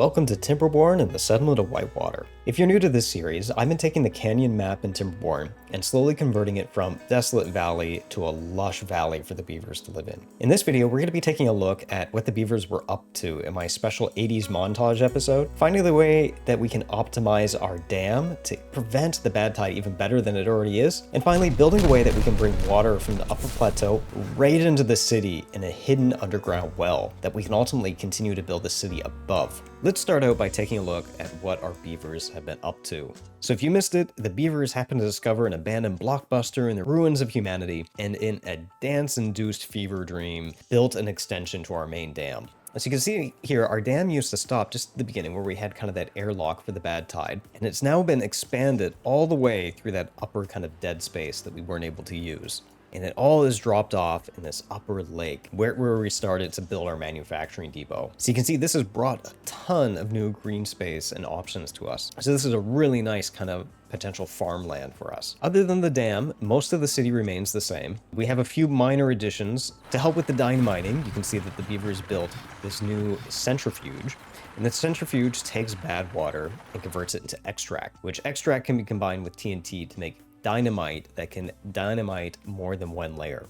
welcome to Timberborn and the settlement of Whitewater. If you're new to this series, I've been taking the canyon map in Timberborn and slowly converting it from desolate valley to a lush valley for the beavers to live in. In this video, we're going to be taking a look at what the beavers were up to in my special 80s montage episode, finding the way that we can optimize our dam to prevent the bad tide even better than it already is, and finally building a way that we can bring water from the upper plateau right into the city in a hidden underground well that we can ultimately continue to build the city above. Let's start out by taking a look at what our beavers have been up to. So if you missed it, the beavers happened to discover an abandoned blockbuster in the ruins of humanity, and in a dance-induced fever dream, built an extension to our main dam. As you can see here, our dam used to stop just at the beginning where we had kind of that airlock for the bad tide, and it's now been expanded all the way through that upper kind of dead space that we weren't able to use. And it all is dropped off in this upper lake where we started to build our manufacturing depot. So you can see this has brought a ton of new green space and options to us. So this is a really nice kind of potential farmland for us. Other than the dam, most of the city remains the same. We have a few minor additions to help with the dynamiting. You can see that the beavers built this new centrifuge. And the centrifuge takes bad water and converts it into extract, which extract can be combined with TNT to make dynamite that can dynamite more than one layer.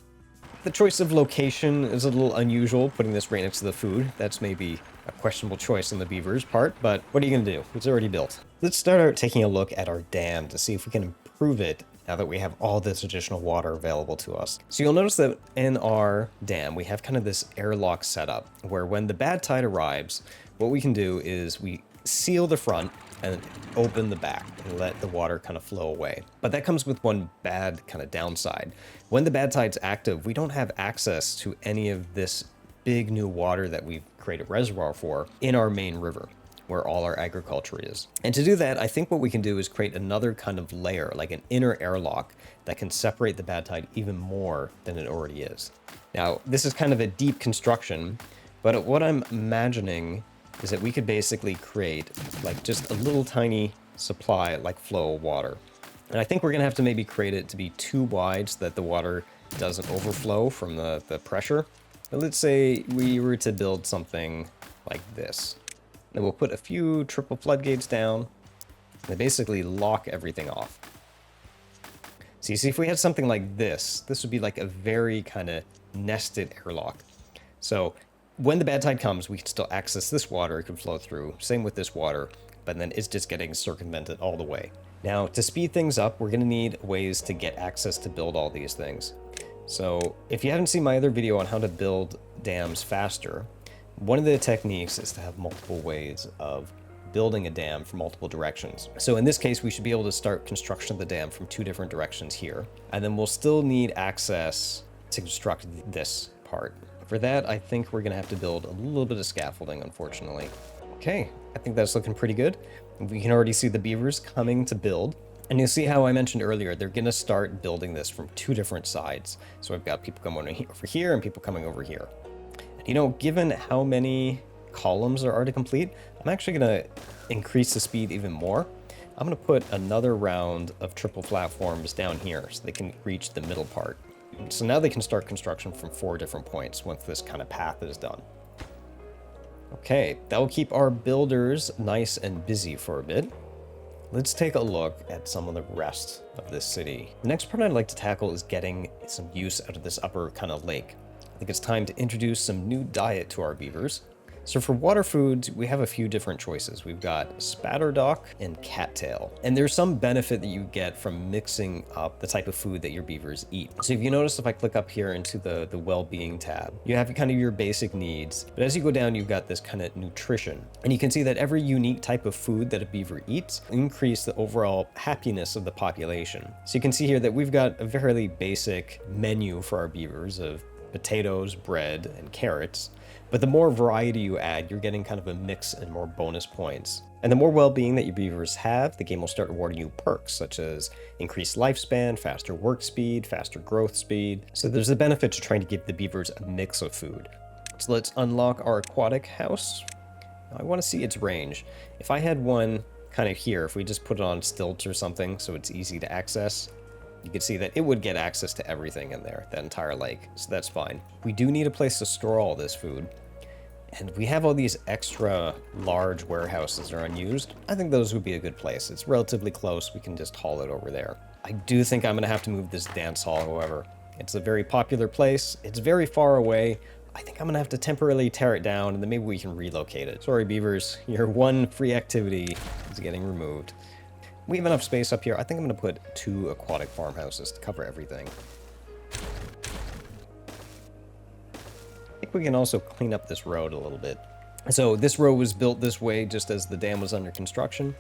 The choice of location is a little unusual, putting this right next to the food. That's maybe a questionable choice on the beavers' part, but what are you going to do? It's already built. Let's start out taking a look at our dam to see if we can improve it now that we have all this additional water available to us. So you'll notice that in our dam, we have kind of this airlock setup where when the bad tide arrives, what we can do is we seal the front and open the back and let the water kind of flow away. But that comes with one bad kind of downside. When the bad tide's active, we don't have access to any of this big new water that we've created a reservoir for in our main river, where all our agriculture is. And to do that, I think what we can do is create another kind of layer, like an inner airlock that can separate the bad tide even more than it already is. Now, this is kind of a deep construction, but what I'm imagining is that we could basically create like just a little tiny supply, like flow of water. And I think we're gonna have to maybe create it to be too wide so that the water doesn't overflow from the pressure. But let's say we were to build something like this. And we'll put a few triple floodgates down and basically lock everything off. So you see, if we had something like this would be like a very kind of nested airlock. So when the bad tide comes, we can still access this water, it can flow through. Same with this water, but then it's just getting circumvented all the way. Now, to speed things up, we're gonna need ways to get access to build all these things. So if you haven't seen my other video on how to build dams faster, one of the techniques is to have multiple ways of building a dam from multiple directions. So in this case, we should be able to start construction of the dam from two different directions here. And then we'll still need access to construct this part. For that, I think we're gonna have to build a little bit of scaffolding, unfortunately. Okay, I think that's looking pretty good. We can already see the beavers coming to build. And you'll see how I mentioned earlier, they're gonna start building this from two different sides. So I've got people coming over here and people coming over here. And you know, given how many columns there are to complete, I'm actually gonna increase the speed even more. I'm gonna put another round of triple platforms down here so they can reach the middle part. So now they can start construction from 4 different points once this kind of path is done. Okay, that will keep our builders nice and busy for a bit. Let's take a look at some of the rest of this city. The next part I'd like to tackle is getting some use out of this upper kind of lake. I think it's time to introduce some new diet to our beavers. So for water foods, we have a few different choices. We've got spatterdock and cattail. And there's some benefit that you get from mixing up the type of food that your beavers eat. So if you notice, if I click up here into the well-being tab, you have kind of your basic needs. But as you go down, you've got this kind of nutrition. And you can see that every unique type of food that a beaver eats increase the overall happiness of the population. So you can see here that we've got a fairly basic menu for our beavers of potatoes, bread, and carrots. But the more variety you add, you're getting kind of a mix and more bonus points. And the more well-being that your beavers have, the game will start rewarding you perks such as increased lifespan, faster work speed, faster growth speed. So there's a benefit to trying to give the beavers a mix of food. So let's unlock our aquatic house. Now, I want to see its range. If I had one kind of here, if we just put it on stilts or something so it's easy to access, you can see that it would get access to everything in there, that entire lake, so that's fine. We do need a place to store all this food. And we have all these extra large warehouses that are unused. I think those would be a good place. It's relatively close. We can just haul it over there. I do think I'm going to have to move this dance hall, however. It's a very popular place. It's very far away. I think I'm going to have to temporarily tear it down, and then maybe we can relocate it. Sorry, beavers. Your one free activity is getting removed. We have enough space up here. I think I'm going to put 2 aquatic farmhouses to cover everything. I think we can also clean up this road a little bit. So this road was built this way just as the dam was under construction.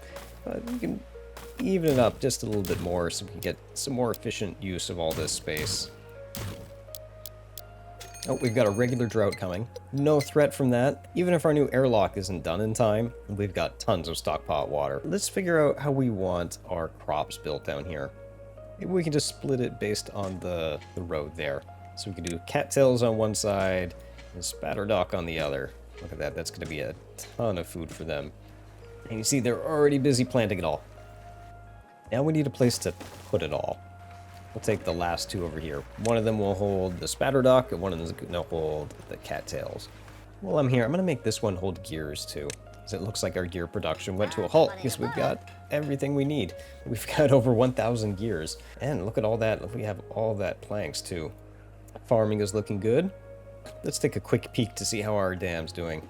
We can even it up just a little bit more so we can get some more efficient use of all this space. Oh, we've got a regular drought coming. No threat from that. Even if our new airlock isn't done in time, we've got tons of stockpile water. Let's figure out how we want our crops built down here. Maybe we can just split it based on the road there. So we can do cattails on one side and spatterdock on the other. Look at that. That's going to be a ton of food for them. And you see, they're already busy planting it all. Now we need a place to put it all. We'll take the last 2 over here. One of them will hold the spatterdock, and one of them is going to hold the cattails. While I'm here, I'm going to make this one hold gears too, because it looks like our gear production went to a halt because we've got everything we need. We've got over 1,000 gears. And look at all that. We have all that planks too. Farming is looking good. Let's take a quick peek to see how our dam's doing.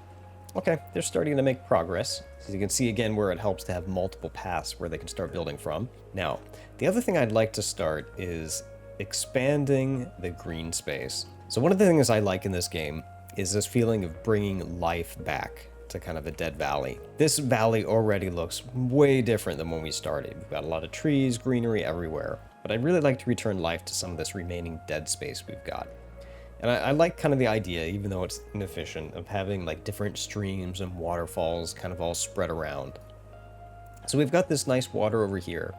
Okay, they're starting to make progress. So you can see again where it helps to have multiple paths where they can start building from. Now, the other thing I'd like to start is expanding the green space. So one of the things I like in this game is this feeling of bringing life back to kind of a dead valley. This valley already looks way different than when we started. We've got a lot of trees, greenery everywhere. But I'd really like to return life to some of this remaining dead space we've got. And I like kind of the idea, even though it's inefficient, of having like different streams and waterfalls kind of all spread around. So we've got this nice water over here.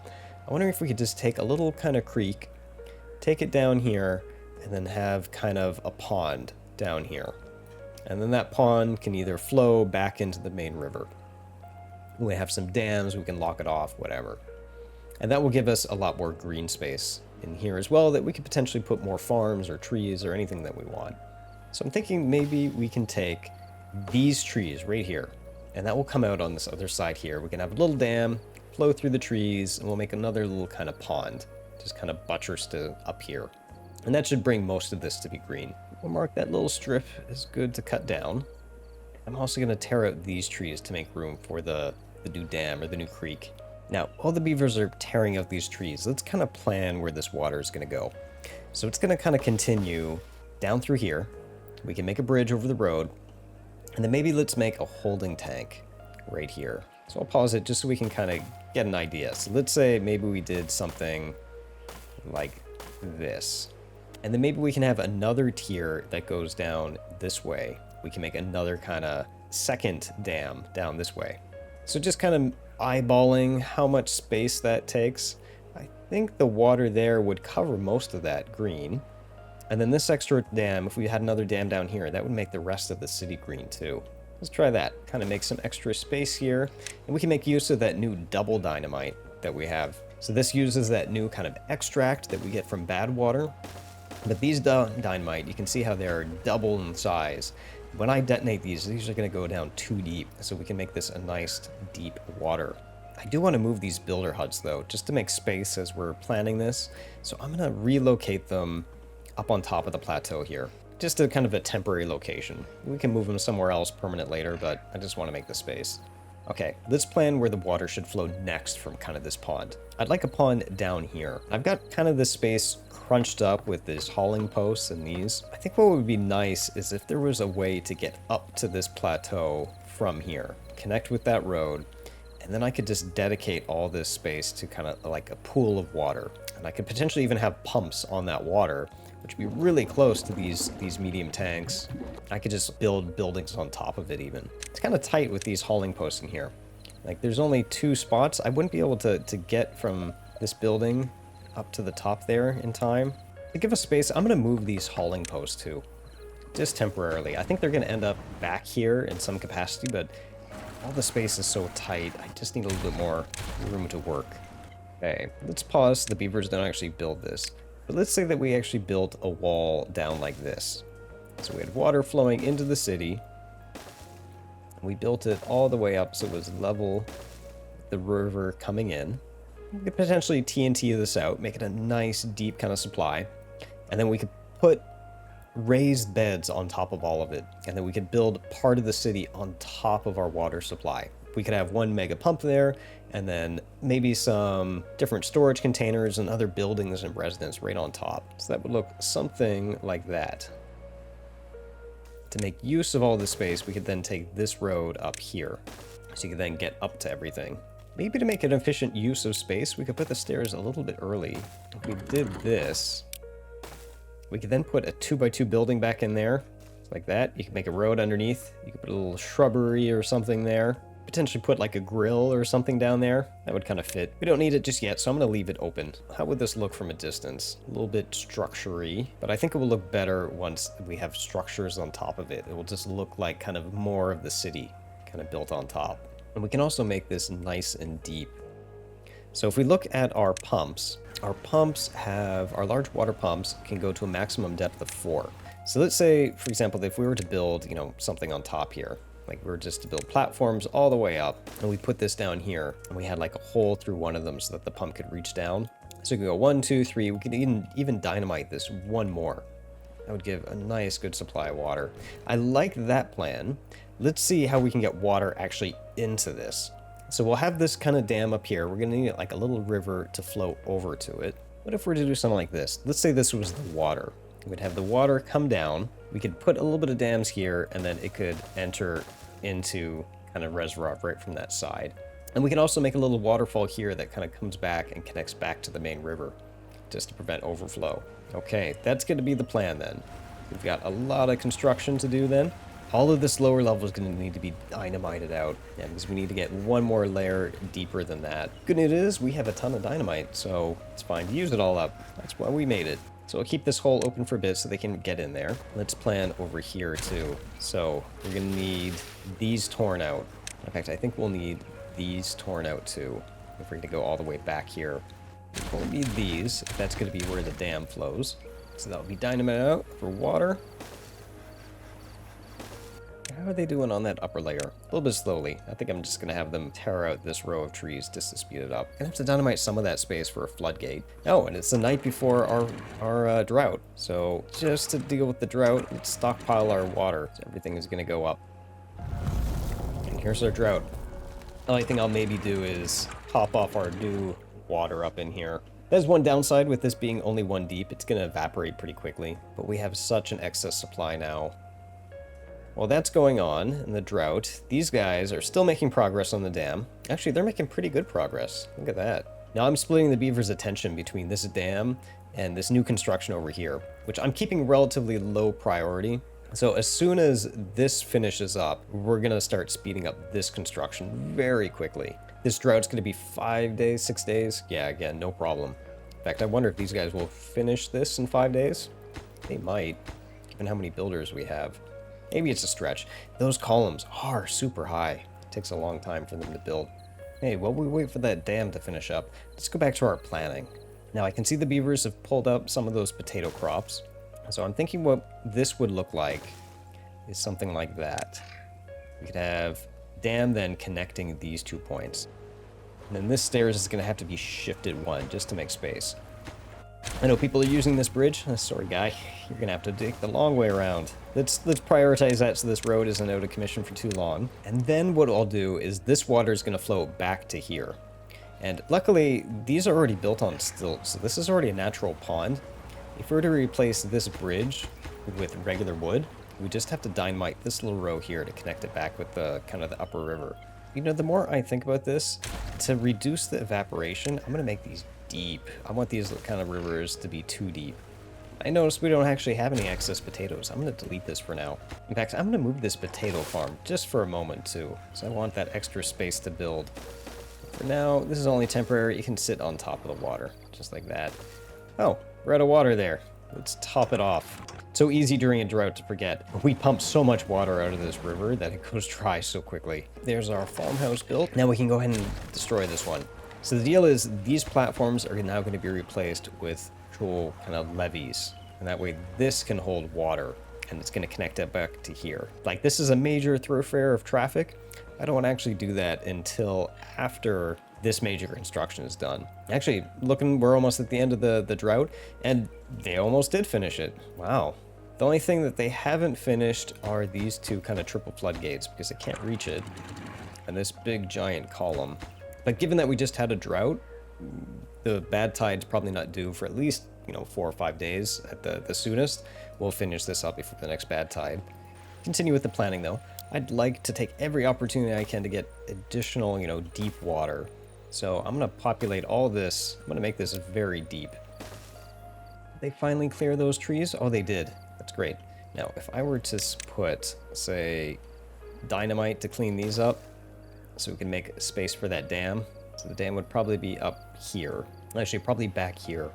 I wonder if we could just take a little kind of creek, take it down here, and then have kind of a pond down here. And then that pond can either flow back into the main river. We have some dams, we can lock it off, whatever. And that will give us a lot more green space in here as well, that we could potentially put more farms or trees or anything that we want. So I'm thinking maybe we can take these trees right here, and that will come out on this other side here. We can have a little dam, flow through the trees, and we'll make another little kind of pond, just kind of buttress to up here. And that should bring most of this to be green. We'll mark that little strip as good to cut down. I'm also going to tear out these trees to make room for the new dam or the new creek. Now, while the beavers are tearing out these trees, let's kind of plan where this water is going to go. So it's going to kind of continue down through here. We can make a bridge over the road. And then maybe let's make a holding tank right here. So I'll pause it just so we can kind of get an idea. So let's say maybe we did something like this. And then maybe we can have another tier that goes down this way. We can make another kind of second dam down this way. So just kind of eyeballing how much space that takes. I think the water there would cover most of that green. And then this extra dam, if we had another dam down here, that would make the rest of the city green too. Let's try that. Kind of make some extra space here. And we can make use of that new double dynamite that we have. So this uses that new kind of extract that we get from bad water. But these dynamite, you can see how they're double in size. When I detonate these are going to go down too deep, so we can make this a nice deep water. I do want to move these builder huts though, just to make space as we're planning this. So I'm going to relocate them up on top of the plateau here. Just a kind of a temporary location. We can move them somewhere else permanent later, but I just want to make the space. Okay, let's plan where the water should flow next from kind of this pond. I'd like a pond down here. I've got kind of this space crunched up with these hauling posts and these. I think what would be nice is if there was a way to get up to this plateau from here, connect with that road, and then I could just dedicate all this space to kind of like a pool of water. And I could potentially even have pumps on that water, which would be really close to these medium tanks. I could just build buildings on top of it even. It's kind of tight with these hauling posts in here. Like there's only 2 spots. I wouldn't be able to get from this building up to the top there in time. To give us space, I'm going to move these hauling posts too, just temporarily. I think they're going to end up back here in some capacity, but all the space is so tight, I just need a little bit more room to work. Okay, let's pause. The beavers don't actually build this. But let's say that we actually built a wall down like this. So we had water flowing into the city, We built it all the way up so it was level with the river coming in. We could potentially TNT this out, make it a nice deep kind of supply. And then we could put raised beds on top of all of it. And then we could build part of the city on top of our water supply. We could have one mega pump there, and then maybe some different storage containers and other buildings and residents right on top. So that would look something like that. To make use of all this space, we could then take this road up here. So you could then get up to everything. Maybe to make an efficient use of space, we could put the stairs a little bit early. If we did this, we could then put a 2x2 building back in there, like that. You could make a road underneath. You could put a little shrubbery or something there. Potentially put like a grill or something down there. That would kind of fit. We don't need it just yet, so I'm going to leave it open. How would this look from a distance? A little bit structure-y, but I think it will look better once we have structures on top of it. It will just look like kind of more of the city kind of built on top. And we can also make this nice and deep. So if we look at our pumps have, our large water pumps can go to a maximum depth of 4. So let's say, for example, if we were to build, something on top here, like we were just to build platforms all the way up, and we put this down here, and we had like a hole through one of them so that the pump could reach down. So we could go 1, 2, 3, we could even dynamite this one more. That would give a nice, good supply of water. I like that plan. Let's see how we can get water actually into this. So we'll have this kind of dam up here. We're going to need like a little river to flow over to it. What if we're to do something like this? Let's say this was the water. We'd have the water come down. We could put a little bit of dams here, and then it could enter into kind of reservoir right from that side. And we can also make a little waterfall here that kind of comes back and connects back to the main river, just to prevent overflow. Okay, that's going to be the plan then. We've got a lot of construction to do then. All of this lower level is going to need to be dynamited out, because we need to get one more layer deeper than that. Good news is we have a ton of dynamite, so it's fine to use it all up. That's why we made it. So we'll keep this hole open for a bit so they can get in there. Let's plan over here too. So we're going to need these torn out. In fact, I think we'll need these torn out too, if we're going to go all the way back here. We'll need these, if that's going to be where the dam flows. So that'll be dynamite out for water. How are they doing on that upper layer? A little bit slowly. I think I'm just going to have them tear out this row of trees just to speed it up. I'm going to have to dynamite some of that space for a floodgate. Oh, and it's the night before our drought. So just to deal with the drought, let's stockpile our water. So everything is going to go up. And here's our drought. The only thing I'll maybe do is top off our new water up in here. There's one downside with this being only 1 deep. It's going to evaporate pretty quickly. But we have such an excess supply now. While that's going on in the drought, these guys are still making progress on the dam. Actually, they're making pretty good progress. Look at that. Now I'm splitting the beavers' attention between this dam and this new construction over here, which I'm keeping relatively low priority. So as soon as this finishes up, we're going to start speeding up this construction very quickly. This drought's going to be 5 days, 6 days. Yeah, again, no problem. In fact, I wonder if these guys will finish this in 5 days. They might, given how many builders we have. Maybe it's a stretch. Those columns are super high. It takes a long time for them to build. Hey, while we wait for that dam to finish up, let's go back to our planning. Now I can see the beavers have pulled up some of those potato crops. So I'm thinking what this would look like is something like that. We could have dam then connecting these 2 points. And then this stairs is going to have to be shifted 1 just to make space. I know people are using this bridge. Sorry, guy. You're going to have to dig the long way around. Let's prioritize that so this road isn't out of commission for too long. And then what I'll do is this water is going to flow back to here. And luckily, these are already built on stilts, so this is already a natural pond. If we were to replace this bridge with regular wood, we just have to dynamite this little row here to connect it back with the kind of the upper river. You know, the more I think about this, to reduce the evaporation, I'm going to make these deep. I want these kind of rivers to be too deep. I noticed we don't actually have any excess potatoes. I'm going to delete this for now. In fact, I'm going to move this potato farm just for a moment too, so I want that extra space to build. For now, this is only temporary. You can sit on top of the water, just like that. Oh, we're out of water there. Let's top it off. So easy during a drought to forget. We pump so much water out of this river that it goes dry so quickly. There's our farmhouse built. Now we can go ahead and destroy this one. So the deal is these platforms are now going to be replaced with actual kind of levees. And that way this can hold water. and it's going to connect it back to here. Like, this is a major thoroughfare of traffic. I don't want to actually do that until after this major construction is done. Actually, looking, we're almost at the end of the drought, and they almost did finish it. Wow. The only thing that they haven't finished are these two kind of triple floodgates, because they can't reach it, and this big giant column. But given that we just had a drought, the bad tide's probably not due for at least, 4 or 5 days at the soonest. We'll finish this up before the next bad tide. Continue with the planning though. I'd like to take every opportunity I can to get additional, deep water. So I'm going to populate all this. I'm going to make this very deep. Did they finally clear those trees? Oh, they did. That's great. Now, if I were to put, say, dynamite to clean these up, so we can make space for that dam. So the dam would probably be up here. Actually, probably back here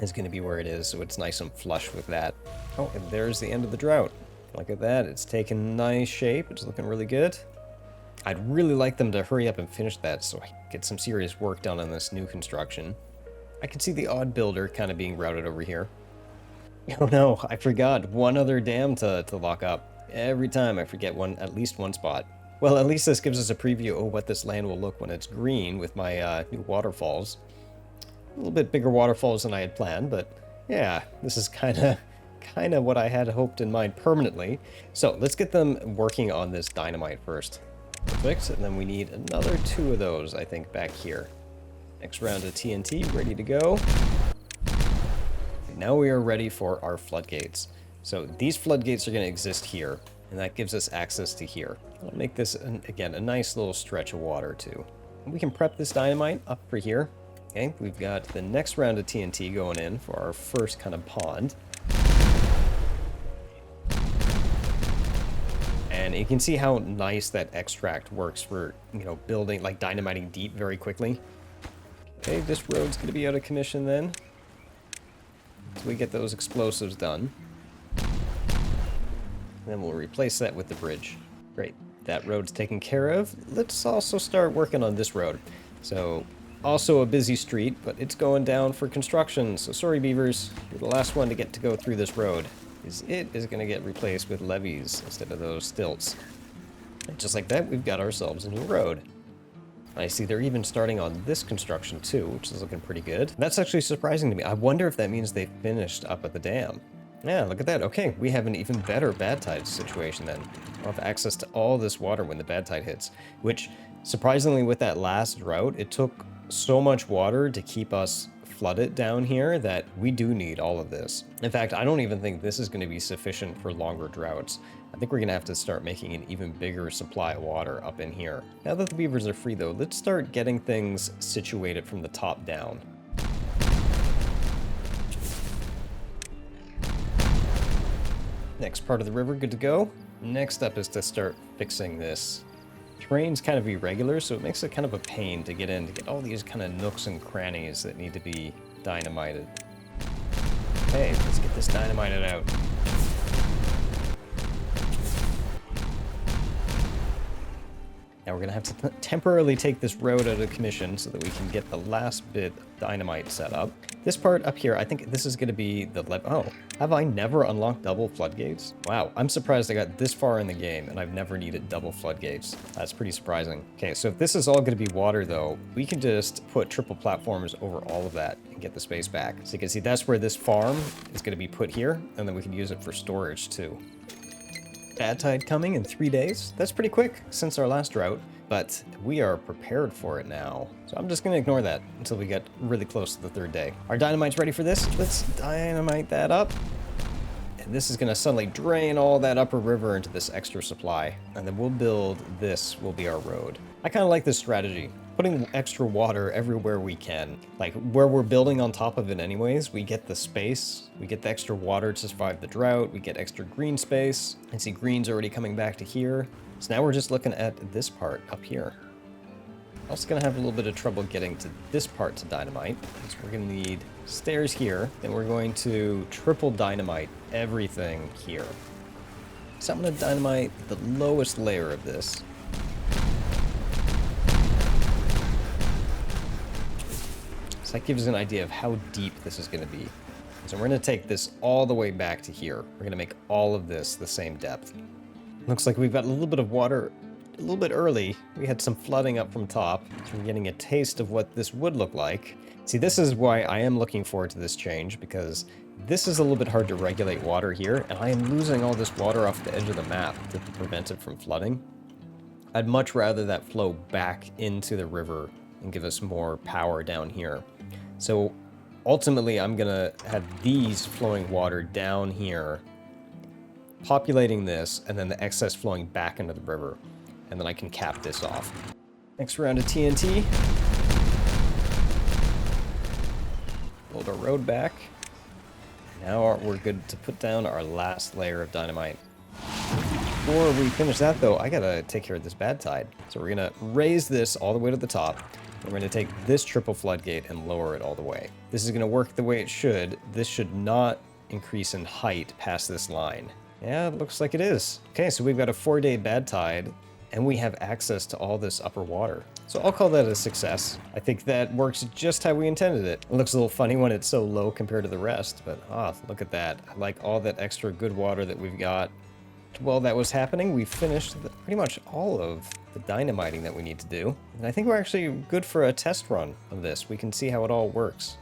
is going to be where it is, so it's nice and flush with that. Oh, and there's the end of the drought. Look at that. It's taken nice shape. It's looking really good. I'd really like them to hurry up and finish that so I can get some serious work done on this new construction. I can see the odd builder kind of being routed over here. Oh no, I forgot one other dam to lock up. Every time I forget at least one spot. Well, at least this gives us a preview of what this land will look when it's green with my new waterfalls. A little bit bigger waterfalls than I had planned, but yeah, this is kind of what I had hoped in mind permanently. So let's get them working on this dynamite first. Perfect, and then we need another 2 of those, I think, back here. Next round of TNT, ready to go. Now we are ready for our floodgates. So these floodgates are going to exist here, and that gives us access to here. I'll make this, again, a nice little stretch of water, too. We can prep this dynamite up for here. Okay, we've got the next round of TNT going in for our first kind of pond. And you can see how nice that extract works for, building, like dynamiting deep very quickly. Okay, this road's going to be out of commission then. So we get those explosives done. And then we'll replace that with the bridge. Great, that road's taken care of. Let's also start working on this road. So, also a busy street, but it's going down for construction. So sorry, beavers, you're the last one to go through this road. It is going to get replaced with levees instead of those stilts. And just like that, we've got ourselves a new road. I see they're even starting on this construction too, which is looking pretty good. That's actually surprising to me. I wonder if that means they finished up at the dam. Yeah, look at that. Okay, we have an even better bad tide situation then. We'll have access to all this water when the bad tide hits, which surprisingly with that last drought, it took so much water to keep us flooded down here that we do need all of this. In fact, I don't even think this is going to be sufficient for longer droughts. I think we're going to have to start making an even bigger supply of water up in here. Now that the beavers are free though, let's start getting things situated from the top down. Next part of the river, good to go. Next up is to start fixing this. Terrain's kind of irregular, so it makes it kind of a pain to get in, to get all these kind of nooks and crannies that need to be dynamited. Okay, let's get this dynamited out. Now we're going to have to temporarily take this road out of commission so that we can get the last bit of dynamite set up. This part up here, I think this is going to be the oh, have I never unlocked double floodgates? Wow, I'm surprised I got this far in the game and I've never needed double floodgates. That's pretty surprising. Okay, so if this is all going to be water though, we can just put triple platforms over all of that and get the space back. So you can see that's where this farm is going to be put here, and then we can use it for storage too. Bad tide coming in 3 days. That's pretty quick since our last drought, but we are prepared for it now. So I'm just going to ignore that until we get really close to the 3rd day. Our dynamite's ready for this. Let's dynamite that up. And this is going to suddenly drain all that upper river into this extra supply. And then we'll build this will be our road. I kind of like this strategy. Putting extra water everywhere we can. Like where we're building on top of it anyways, we get the space, we get the extra water to survive the drought, we get extra green space. I see green's already coming back to here. So now we're just looking at this part up here. Also gonna have a little bit of trouble getting to this part to dynamite, because we're gonna need stairs here, then we're going to triple dynamite everything here. So I'm gonna dynamite the lowest layer of this. So that gives us an idea of how deep this is going to be. So we're gonna take this all the way back to here. We're gonna make all of this the same depth. Looks like we've got a little bit of water a little bit early. We had some flooding up from top, so we're getting a taste of what this would look like. See, this is why I am looking forward to this change, because this is a little bit hard to regulate water here, and I am losing all this water off the edge of the map to prevent it from flooding. I'd much rather that flow back into the river and give us more power down here. So ultimately, I'm gonna have these flowing water down here, populating this, and then the excess flowing back into the river. And then I can cap this off. Next round of TNT. Build our road back. Now we're good to put down our last layer of dynamite. Before we finish that though, I gotta take care of this bad tide. So we're gonna raise this all the way to the top. We're gonna take this triple floodgate and lower it all the way. This is gonna work the way it should. This should not increase in height past this line. Yeah, it looks like it is. Okay, so we've got a 4-day bad tide, and we have access to all this upper water. So I'll call that a success. I think that works just how we intended it. It looks a little funny when it's so low compared to the rest, but look at that. I like all that extra good water that we've got. While that was happening, we finished pretty much all of the dynamiting that we need to do. And I think we're actually good for a test run of this. We can see how it all works.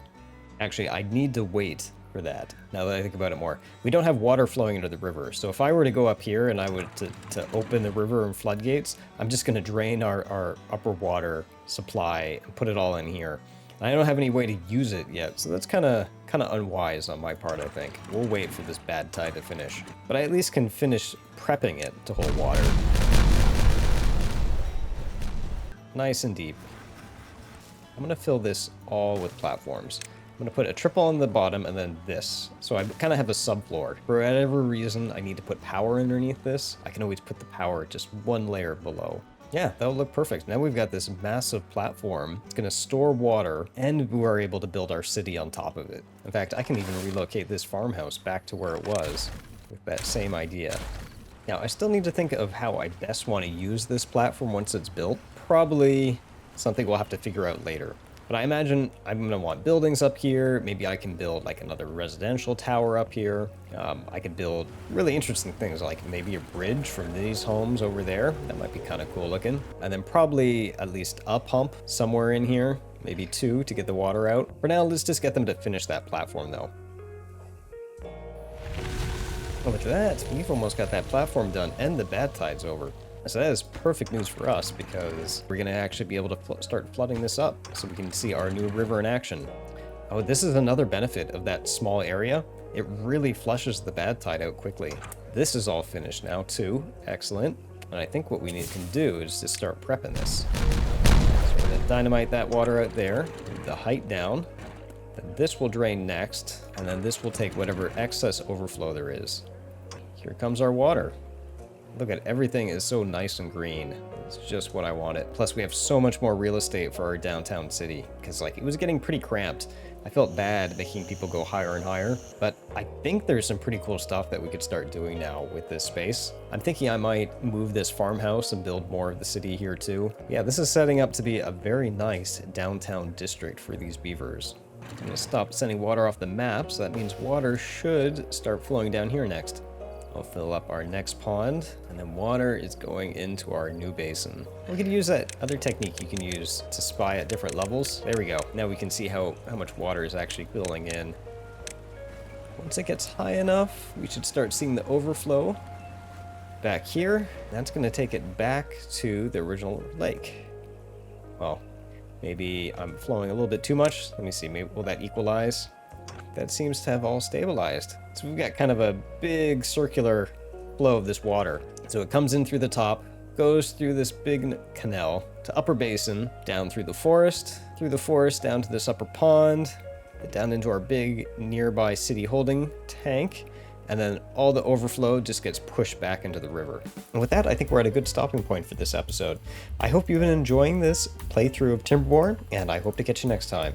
Actually, I need to wait for that, now that I think about it more. We don't have water flowing into the river, so if I were to go up here and I would to open the river and floodgates, I'm just going to drain our upper water supply and put it all in here. And I don't have any way to use it yet, so that's kind of unwise on my part, I think. We'll wait for this bad tide to finish, but I at least can finish prepping it to hold water. Nice and deep. I'm going to fill this all with platforms. I'm going to put a triple on the bottom and then this. So I kind of have a subfloor. For whatever reason, I need to put power underneath this. I can always put the power just one layer below. Yeah, that'll look perfect. Now we've got this massive platform. It's going to store water, and we are able to build our city on top of it. In fact, I can even relocate this farmhouse back to where it was with that same idea. Now, I still need to think of how I best want to use this platform once it's built. Probably something we'll have to figure out later. But I imagine I'm going to want buildings up here. Maybe I can build like another residential tower up here. I could build really interesting things like maybe a bridge from these homes over there. That might be kind of cool looking. And then probably at least a pump somewhere in here. Maybe 2 to get the water out. For now, let's just get them to finish that platform though. Oh, look at that. We've almost got that platform done and the bad tide's over. So that is perfect news for us because we're going to actually be able to start flooding this up so we can see our new river in action. Oh, this is another benefit of that small area. It really flushes the bad tide out quickly. This is all finished now too. Excellent. And I think what we can do is just start prepping this. So we're going to dynamite that water out there, move the height down. Then this will drain next, and then this will take whatever excess overflow there is. Here comes our water. Look at everything is so nice and green. It's just what I wanted. Plus we have so much more real estate for our downtown city because like it was getting pretty cramped. I felt bad making people go higher and higher, but I think there's some pretty cool stuff that we could start doing now with this space. I'm thinking I might move this farmhouse and build more of the city here too. Yeah, this is setting up to be a very nice downtown district for these beavers. I'm gonna stop sending water off the map, so that means water should start flowing down here next. I'll fill up our next pond, and then water is going into our new basin. We could use that other technique you can use to spy at different levels. There we go. Now we can see how much water is actually filling in. Once it gets high enough, we should start seeing the overflow back here. That's going to take it back to the original lake. Well, maybe I'm flowing a little bit too much. Let me see, maybe will that equalize? That seems to have all stabilized. So we've got kind of a big circular flow of this water. So it comes in through the top, goes through this big canal to upper basin, down through the forest, down to this upper pond, down into our big nearby city holding tank, and then all the overflow just gets pushed back into the river. And with that, I think we're at a good stopping point for this episode. I hope you've been enjoying this playthrough of Timberborn, and I hope to catch you next time.